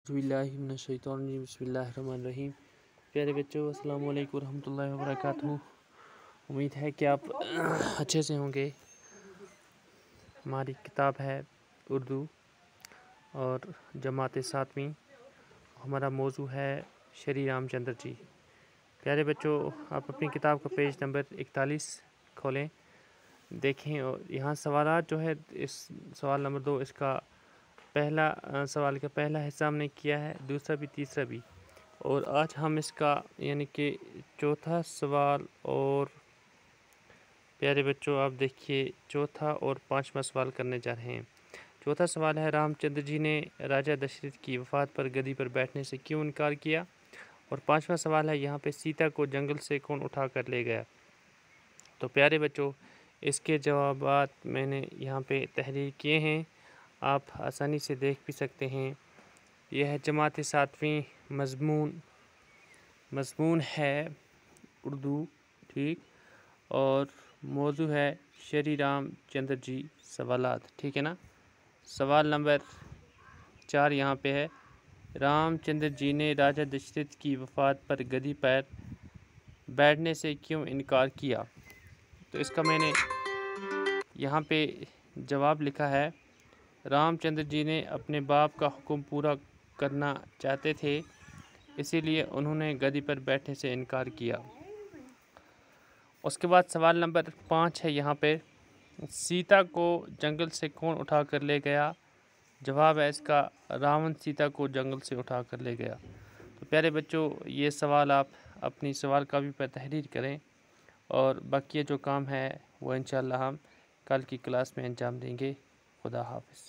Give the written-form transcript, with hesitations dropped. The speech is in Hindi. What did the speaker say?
बिस्मिल्लाहिर्रहमानिर्रहीम। प्यारे बच्चों, अस्सलाम वालेकुम रहमतुल्लाहि व बरकातुहू। उम्मीद है कि आप अच्छे से होंगे। हमारी किताब है उर्दू और जमात सातवीं। हमारा मौजू है श्री रामचंद्र जी। प्यारे बच्चों, आप अपनी किताब का पेज नंबर 41 खोलें, देखें और यहाँ सवालात जो है, इस सवाल नंबर 2 इसका पहला सवाल का पहला हिस्सा हमने किया है, दूसरा भी तीसरा भी, और आज हम इसका यानी कि चौथा सवाल और प्यारे बच्चों आप देखिए चौथा और पांचवा सवाल करने जा रहे हैं। चौथा सवाल है, रामचंद्र जी ने राजा दशरथ की वफ़ात पर गद्दी पर बैठने से क्यों इनकार किया। और पांचवा सवाल है, यहाँ पे सीता को जंगल से कौन उठा कर ले गया। तो प्यारे बच्चों, इसके जवाबात मैंने यहाँ पे तहरीर किए हैं, आप आसानी से देख भी सकते हैं। यह है जमात सातवीं, मज़मून है उर्दू, ठीक, और मौजू है श्री रामचंद्र जी सवालात, ठीक है ना। सवाल नंबर 4 यहाँ पे है, रामचंद्र जी ने राजा दशरथ की वफ़ात पर गद्दी पर बैठने से क्यों इनकार किया। तो इसका मैंने यहाँ पे जवाब लिखा है, रामचंद्र जी ने अपने बाप का हुक्म पूरा करना चाहते थे, इसीलिए उन्होंने गद्दी पर बैठने से इनकार किया। उसके बाद सवाल नंबर 5 है, यहाँ पे सीता को जंगल से कौन उठा कर ले गया। जवाब है इसका, रावण सीता को जंगल से उठा कर ले गया। तो प्यारे बच्चों, ये सवाल आप अपनी सवाल कापी पर तहरीर करें और बाकी जो काम है वो इंशाअल्लाह हम कल की क्लास में अंजाम देंगे। खुदा हाफिज़।